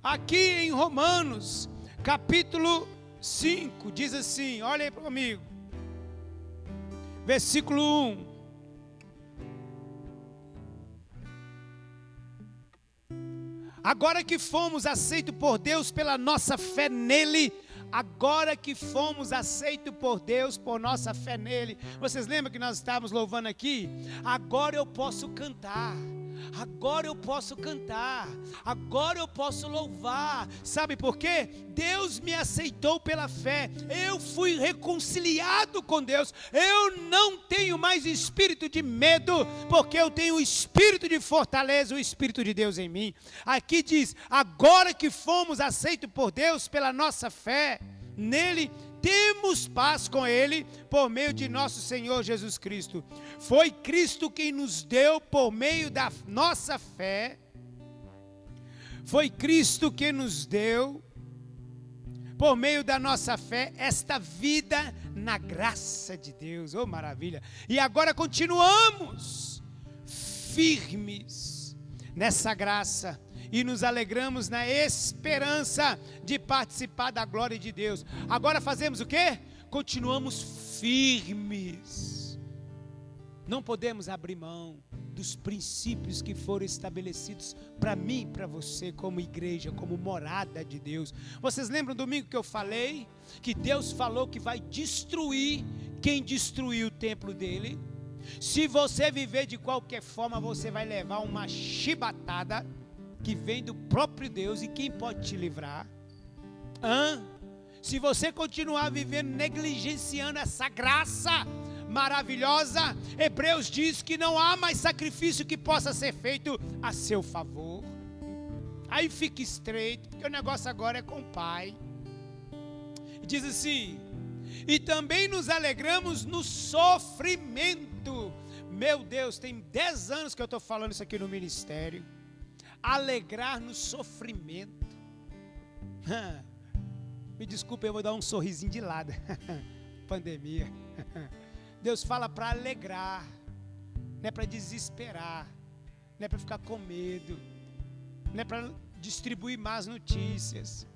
Aqui em Romanos, capítulo 5, diz assim, olha aí comigo, versículo 1. Agora que fomos aceitos por Deus pela nossa fé nele, agora que fomos aceitos por Deus por nossa fé nele, vocês lembram que nós estávamos louvando aqui? Agora eu posso cantar, Agora eu posso cantar, agora eu posso louvar. Sabe por quê? Deus me aceitou pela fé, eu fui reconciliado com Deus. Eu não tenho mais espírito de medo, porque eu tenho o espírito de fortaleza, o espírito de Deus em mim. Aqui diz, agora que fomos aceitos por Deus pela nossa fé nele, temos paz com Ele por meio de nosso Senhor Jesus Cristo. Foi Cristo quem nos deu por meio da nossa fé. Foi Cristo quem nos deu, por meio da nossa fé, esta vida na graça de Deus. Oh, maravilha! E agora continuamos firmes nessa graça. E nos alegramos na esperança de participar da glória de Deus. Agora fazemos o quê? Continuamos firmes. Não podemos abrir mão dos princípios que foram estabelecidos para mim e para você como igreja, como morada de Deus. Vocês lembram domingo que eu falei? Que Deus falou que vai destruir quem destruiu o templo dele. Se você viver de qualquer forma, você vai levar uma chibatada que vem do próprio Deus, e quem pode te livrar? Se você continuar vivendo negligenciando essa graça maravilhosa, Hebreus diz que não há mais sacrifício que possa ser feito a seu favor. Aí fica estreito, porque o negócio agora é com o Pai. Diz assim, e também nos alegramos no sofrimento. Meu Deus, tem 10 anos que eu estou falando isso aqui no ministério. Alegrar no sofrimento. Me desculpe, eu vou dar um sorrisinho de lado. Pandemia. Deus fala para alegrar, não é para desesperar, não é para ficar com medo, não é para distribuir más notícias.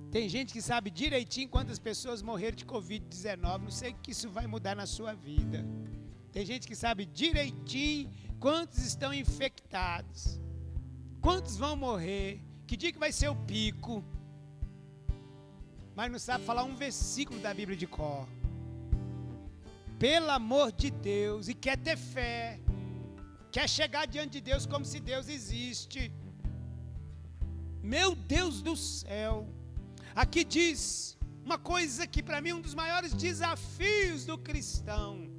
Tem gente que sabe direitinho quantas pessoas morreram de Covid-19, não sei que isso vai mudar na sua vida. Tem gente que sabe direitinho quantos estão infectados, quantos vão morrer, que dia que vai ser o pico, mas não sabe falar um versículo da Bíblia de cor. Pelo amor de Deus, e quer ter fé, quer chegar diante de Deus como se Deus existe. Meu Deus do céu, aqui diz uma coisa que para mim é um dos maiores desafios do cristão.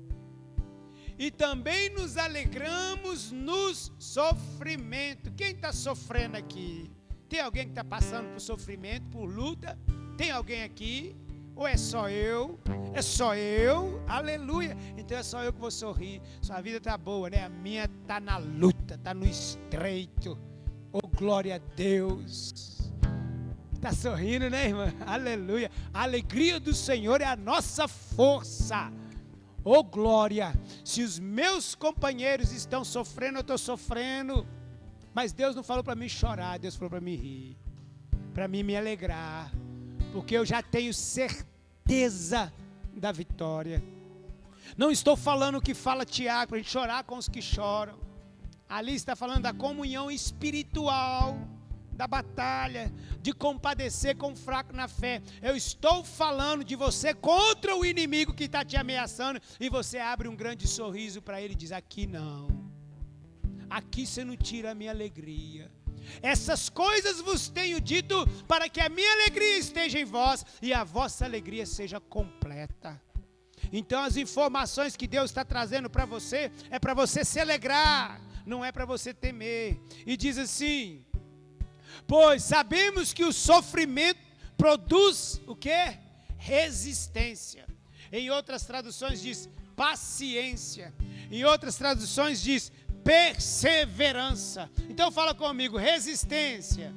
E também nos alegramos nos sofrimentos. Quem está sofrendo aqui? Tem alguém que está passando por sofrimento, por luta? Tem alguém aqui? Ou é só eu? É só eu? Aleluia! Então é só eu que vou sorrir. Sua vida está boa, né? A minha está na luta, está no estreito. Oh, glória a Deus! Está sorrindo, né, irmã? Aleluia! A alegria do Senhor é a nossa força. Oh, glória! Se os meus companheiros estão sofrendo, eu estou sofrendo. Mas Deus não falou para mim chorar, Deus falou para mim rir. Para mim me alegrar. Porque eu já tenho certeza da vitória. Não estou falando o que fala Tiago, para a gente chorar com os que choram. Ali está falando da comunhão espiritual, da batalha, de compadecer com o fraco na fé. Eu estou falando de você contra o inimigo que está te ameaçando, e você abre um grande sorriso para ele e diz, aqui não. Aqui você não tira a minha alegria. Essas coisas vos tenho dito para que a minha alegria esteja em vós e a vossa alegria seja completa. Então as informações que Deus está trazendo para você é para você se alegrar, não é para você temer. E diz assim, pois sabemos que o sofrimento produz o quê? Resistência. Em outras traduções diz paciência. Em outras traduções diz perseverança. Então fala comigo, resistência,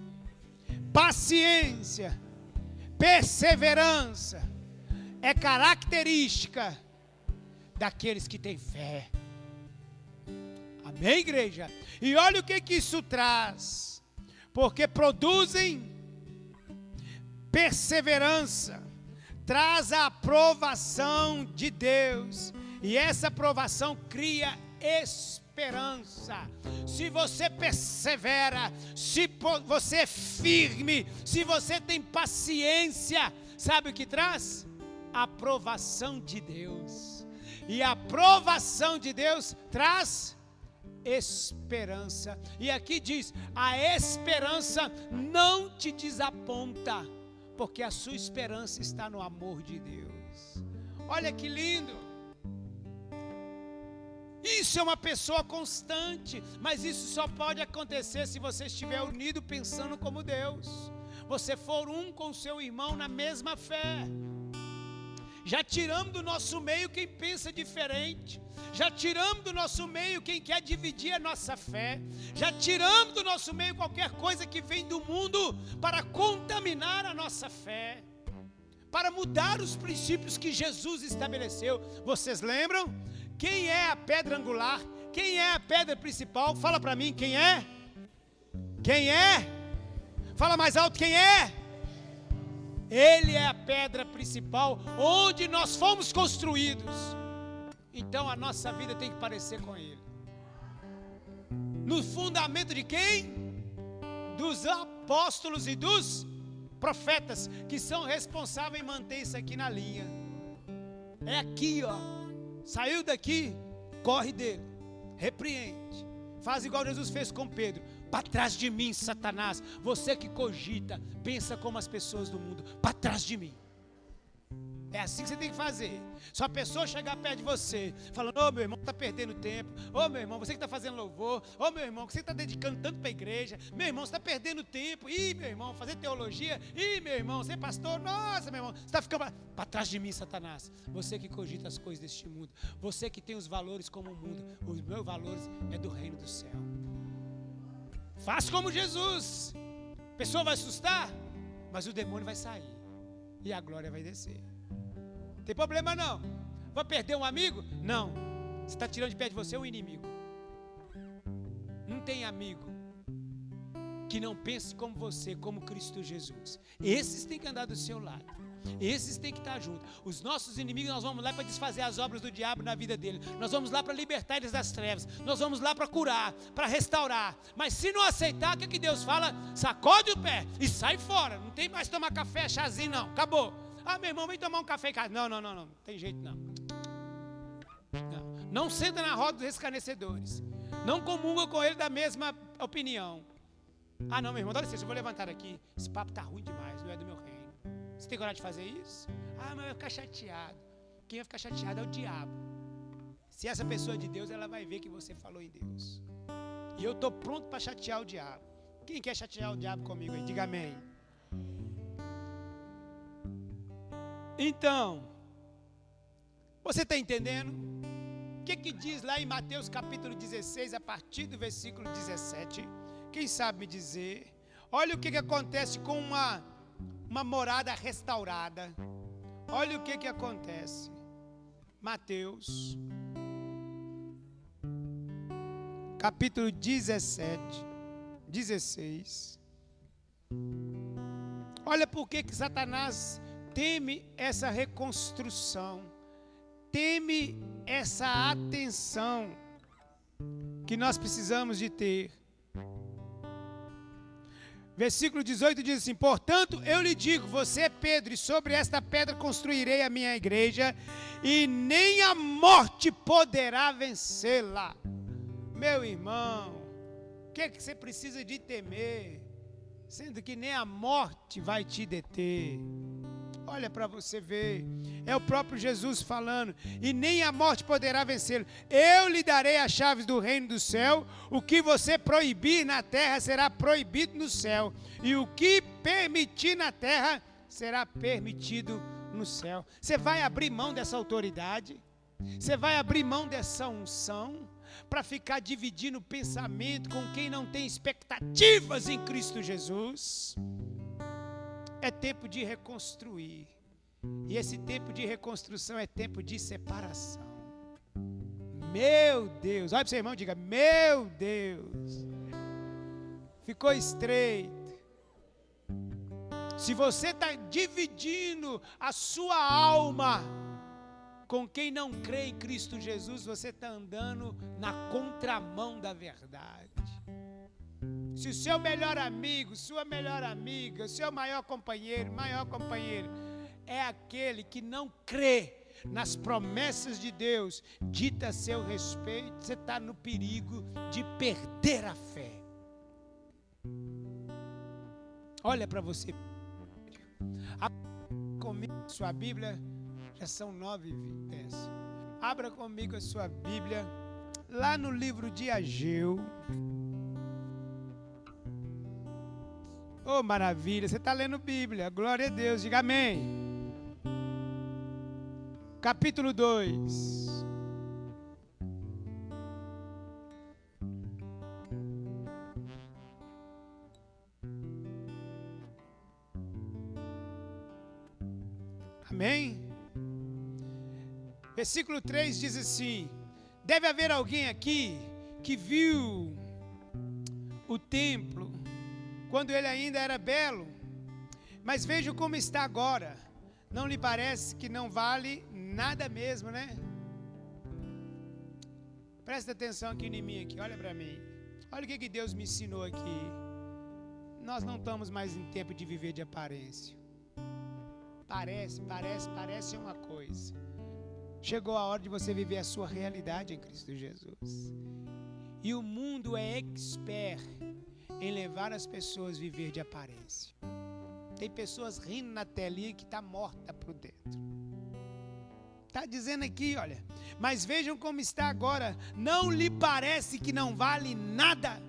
paciência, perseverança é característica daqueles que têm fé. Amém, igreja? E olha o que isso traz, porque produzem perseverança, traz a aprovação de Deus, e essa aprovação cria esperança. Se você persevera, se você é firme, se você tem paciência, sabe o que traz? A aprovação de Deus. E a aprovação de Deus traz esperança. E aqui diz: a esperança não te desaponta, porque a sua esperança está no amor de Deus. Olha que lindo! Isso é uma pessoa constante, mas isso só pode acontecer se você estiver unido pensando como Deus. Você for um com seu irmão na mesma fé. Já tiramos do nosso meio quem pensa diferente. Já tiramos do nosso meio quem quer dividir a nossa fé. Já tiramos do nosso meio qualquer coisa que vem do mundo para contaminar a nossa fé, para mudar os princípios que Jesus estabeleceu. Vocês lembram? Quem é a pedra angular? Quem é a pedra principal? Fala para mim, quem é? Quem é? Fala mais alto, quem é? Ele é a pedra principal onde nós fomos construídos. Então a nossa vida tem que parecer com Ele. No fundamento de quem? Dos apóstolos e dos profetas, que são responsáveis em manter isso aqui na linha. É aqui, ó. Saiu daqui, corre dele, repreende, faz igual Jesus fez com Pedro. Para trás de mim, Satanás, você que cogita, pensa como as pessoas do mundo, para trás de mim. É assim que você tem que fazer. Se a pessoa chegar perto de você, falando: ô meu irmão, está perdendo tempo. Ô meu irmão, você que está fazendo louvor. Ô meu irmão, você que está dedicando tanto para a igreja. Meu irmão, você está perdendo tempo. Ih, meu irmão, fazer teologia. Ih, meu irmão, ser pastor. Nossa, meu irmão, você está ficando para trás de mim, Satanás. Você que cogita as coisas deste mundo. Você que tem os valores como o mundo. Os meus valores é do reino do céu. Faz como Jesus. A pessoa vai assustar, mas o demônio vai sair. E a glória vai descer. Tem problema não. Vai perder um amigo? Não. Você está tirando de pé de você um inimigo. Não tem amigo que não pense como você, como Cristo Jesus. Esses têm que andar do seu lado. Esses têm que estar juntos. Os nossos inimigos, nós vamos lá para desfazer as obras do diabo na vida dele. Nós vamos lá para libertar eles das trevas. Nós vamos lá para curar, para restaurar. Mas se não aceitar, o que Deus fala? Sacode o pé e sai fora. Não tem mais tomar café, chazinho não. Acabou. Ah, meu irmão, vem tomar um café em casa. Não tem jeito não. Não senta na roda dos escarnecedores. Não comunga com ele da mesma opinião. Ah não, meu irmão, dá licença, eu vou levantar aqui. Esse papo está ruim demais, não é do meu reino. Você tem coragem de fazer isso? Ah, mas vai ficar chateado. Quem vai ficar chateado é o diabo. Se essa pessoa é de Deus, ela vai ver que você falou em Deus. E eu estou pronto para chatear o diabo. Quem quer chatear o diabo comigo aí? Diga amém. Então, você está entendendo? O que diz lá em Mateus capítulo 16, a partir do versículo 17? Quem sabe me dizer? Olha o que acontece com uma morada restaurada. Olha o que acontece. Mateus capítulo 17, 16. Olha por que Satanás teme essa reconstrução, teme essa atenção que nós precisamos de ter. Versículo 18 diz assim: portanto eu lhe digo, você é Pedro, e sobre esta pedra construirei a minha igreja, e nem a morte poderá vencê-la. Meu irmão, o que você precisa de temer, sendo que nem a morte vai te deter? Olha para você ver, é o próprio Jesus falando: e nem a morte poderá vencê-lo. Eu lhe darei as chaves do reino do céu. O que você proibir na terra será proibido no céu, e o que permitir na terra será permitido no céu. Você vai abrir mão dessa autoridade? Você vai abrir mão dessa unção para ficar dividindo o pensamento com quem não tem expectativas em Cristo Jesus? É tempo de reconstruir. E esse tempo de reconstrução é tempo de separação. Meu Deus, olha para o seu irmão e diga: meu Deus, ficou estreito. Se você está dividindo a sua alma com quem não crê em Cristo Jesus, você está andando na contramão da verdade. Se o seu melhor amigo, sua melhor amiga, seu maior companheiro é aquele que não crê nas promessas de Deus, dita a seu respeito, você está no perigo de perder a fé. Olha para você. Abra comigo a sua Bíblia, já são 9h20. Abra comigo a sua Bíblia, lá no livro de Ageu. Oh, maravilha, você está lendo Bíblia, glória a Deus, diga amém. Capítulo 2. Amém? Versículo 3 diz assim: deve haver alguém aqui que viu o templo quando ele ainda era belo, mas veja como está agora. Não lhe parece que não vale nada mesmo, né? Presta atenção aqui em mim, aqui, olha para mim. Olha o que Deus me ensinou aqui. Nós não estamos mais em tempo de viver de aparência. Parece uma coisa. Chegou a hora de você viver a sua realidade em Cristo Jesus. E o mundo é expert em levar as pessoas a viver de aparência. Tem pessoas rindo na telinha que está morta por dentro. Está dizendo aqui, olha, mas vejam como está agora. Não lhe parece que não vale nada?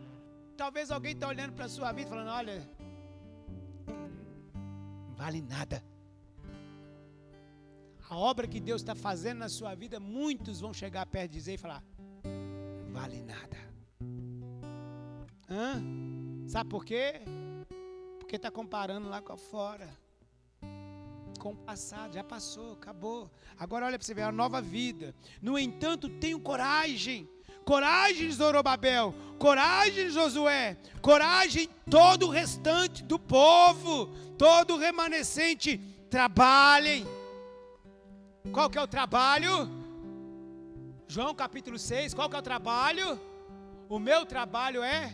Talvez alguém está olhando para a sua vida e falando, olha, não vale nada. A obra que Deus está fazendo na sua vida, muitos vão chegar perto de dizer e falar, não vale nada. Sabe por quê? Porque está comparando lá com fora, com o passado, já passou, acabou. Agora olha para você ver, a nova vida. No entanto, tenho coragem. Coragem, Zorobabel, coragem, Josué, coragem todo o restante do povo, todo o remanescente, trabalhem. Qual que é o trabalho? João capítulo 6, qual que é o trabalho? O meu trabalho é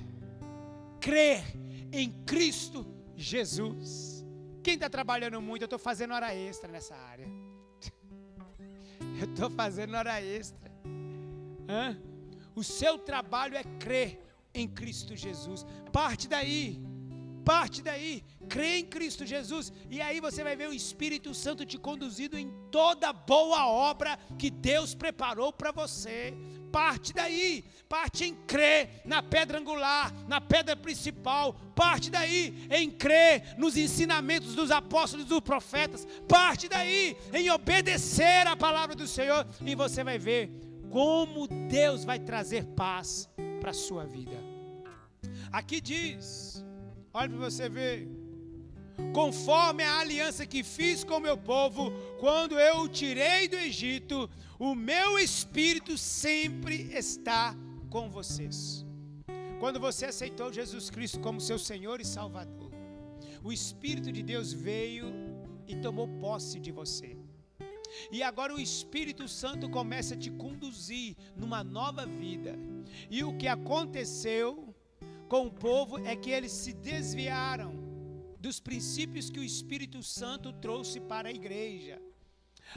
crer em Cristo Jesus. Quem está trabalhando muito? Eu estou fazendo hora extra nessa área. Eu estou fazendo hora extra. O seu trabalho é crer em Cristo Jesus. Parte daí, crê em Cristo Jesus, e aí você vai ver o Espírito Santo te conduzindo em toda boa obra que Deus preparou para você. Parte daí, parte em crer na pedra angular, na pedra principal, parte daí em crer nos ensinamentos dos apóstolos e dos profetas, parte daí em obedecer a palavra do Senhor, e você vai ver como Deus vai trazer paz para a sua vida. Aqui diz, olha para você ver, conforme a aliança que fiz com o meu povo, quando eu o tirei do Egito, o meu Espírito sempre está com vocês. Quando você aceitou Jesus Cristo como seu Senhor e Salvador, o Espírito de Deus veio e tomou posse de você. E agora o Espírito Santo começa a te conduzir numa nova vida. E o que aconteceu com o povo é que eles se desviaram dos princípios que o Espírito Santo trouxe para a igreja.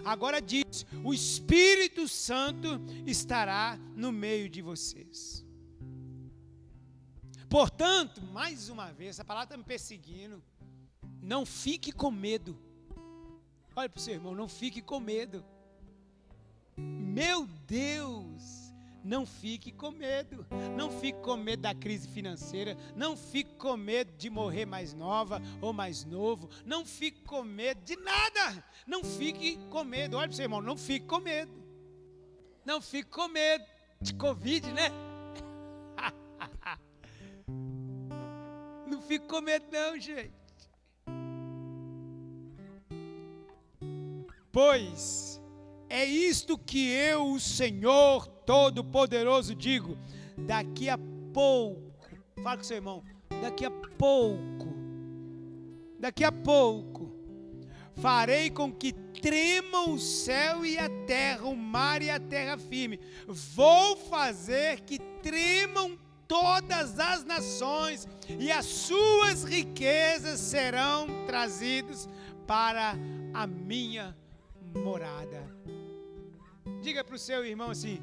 Agora diz, o Espírito Santo estará no meio de vocês. Portanto, mais uma vez, essa palavra está me perseguindo, não fique com medo. Olha para o seu irmão, não fique com medo. Meu Deus, não fique com medo. Não fique com medo da crise financeira. Não fique com medo de morrer mais nova ou mais novo. Não fique com medo de nada. Não fique com medo. Olha para o seu irmão, não fique com medo. Não fique com medo de Covid, né? Não fique com medo não, gente. Pois é isto que eu, o Senhor Todo-Poderoso, digo: daqui a pouco, fala com seu irmão, daqui a pouco, farei com que tremam o céu e a terra, o mar e a terra firme. Vou fazer que tremam todas as nações, e as suas riquezas serão trazidas para a minha morada. Diga para o seu irmão assim: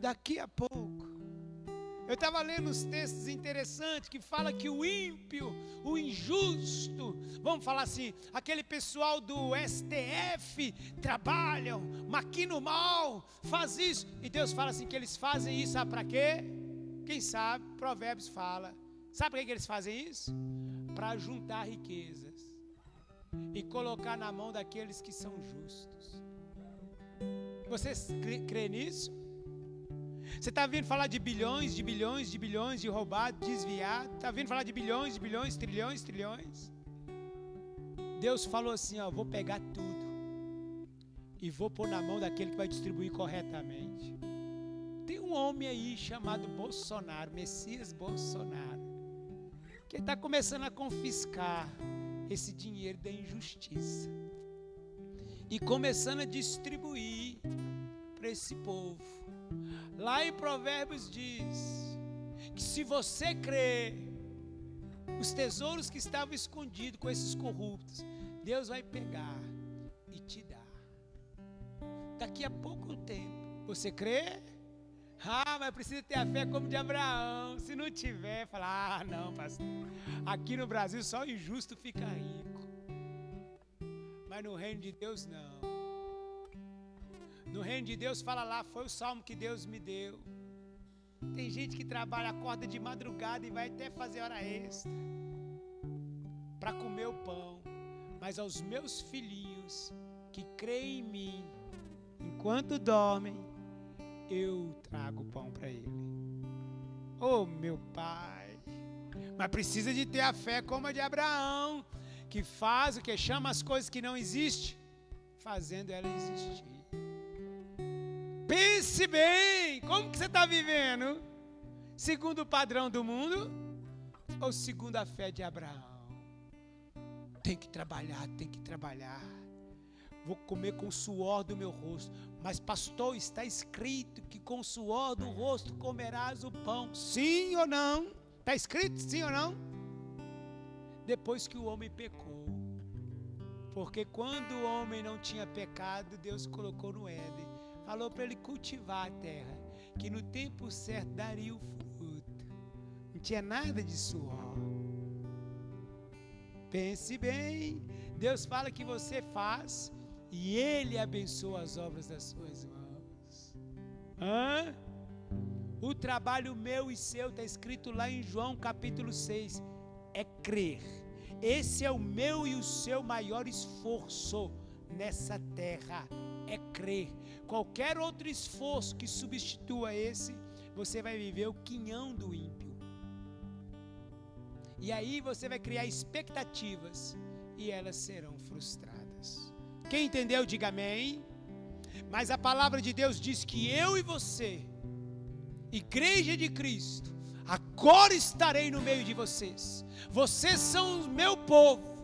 daqui a pouco. Eu estava lendo uns textos interessantes que fala que o ímpio, o injusto, vamos falar assim, aquele pessoal do STF trabalham, maquinam mal, faz isso. E Deus fala assim que eles fazem isso, sabe para quê? Quem sabe? Provérbios fala. Sabe para que eles fazem isso? Para juntar riquezas e colocar na mão daqueles que são justos. Você crê nisso? Você está vindo falar de bilhões, de roubado, desviado. Está vindo falar de bilhões, trilhões. Deus falou assim, ó, vou pegar tudo e vou pôr na mão daquele que vai distribuir corretamente. Tem um homem aí chamado Bolsonaro, Messias Bolsonaro, que está começando a confiscar esse dinheiro da injustiça e começando a distribuir para esse povo. Lá em Provérbios diz que se você crer, os tesouros que estavam escondidos com esses corruptos, Deus vai pegar e te dar. Daqui a pouco tempo, você crê? Mas precisa ter a fé como de Abraão. Se não tiver, fala, não, pastor. Aqui no Brasil só o injusto fica rico. Mas no reino de Deus não. No reino de Deus, fala lá, foi o salmo que Deus me deu. Tem gente que trabalha, acorda de madrugada e vai até fazer hora extra para comer o pão. Mas aos meus filhinhos que creem em mim, enquanto dormem, eu trago pão para ele. Oh, meu Pai! Mas precisa de ter a fé como a de Abraão, que faz o que chama as coisas que não existem, fazendo ela existir. Pense bem, como que você está vivendo? Segundo o padrão do mundo ou segundo a fé de Abraão? Tem que trabalhar. Vou comer com o suor do meu rosto. Mas pastor, está escrito que com o suor do rosto comerás o pão. Sim ou não? Está escrito sim ou não? Depois que o homem pecou. Porque quando o homem não tinha pecado, Deus colocou no Éden. Falou para ele cultivar a terra, que no tempo certo daria o fruto. Não tinha nada de suor. Pense bem, Deus fala que você faz e Ele abençoa as obras das suas mãos. O trabalho meu e seu está escrito lá em João capítulo 6, é crer. Esse é o meu e o seu maior esforço nessa terra. É crer. Qualquer outro esforço que substitua esse, você vai viver o quinhão do ímpio. E aí você vai criar expectativas e elas serão frustradas. Quem entendeu, diga amém. Mas a palavra de Deus diz que eu e você, Igreja de Cristo, agora estarei no meio de vocês. Vocês são o meu povo.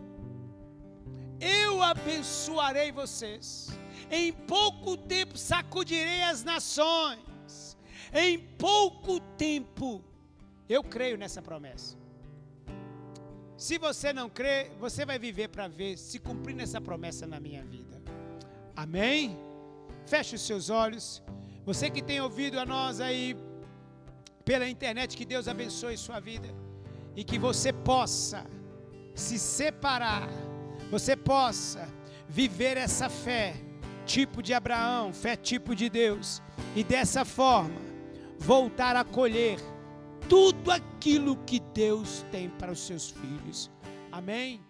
Eu abençoarei vocês. Em pouco tempo sacudirei as nações. Em pouco tempo. Eu creio nessa promessa. Se você não crê, você vai viver para ver se cumprir essa promessa na minha vida. Amém? Feche os seus olhos. Você que tem ouvido a nós aí pela internet, que Deus abençoe sua vida. E que você possa se separar. Você possa viver essa fé tipo de Abraão, fé tipo de Deus, e dessa forma voltar a colher tudo aquilo que Deus tem para os seus filhos. Amém?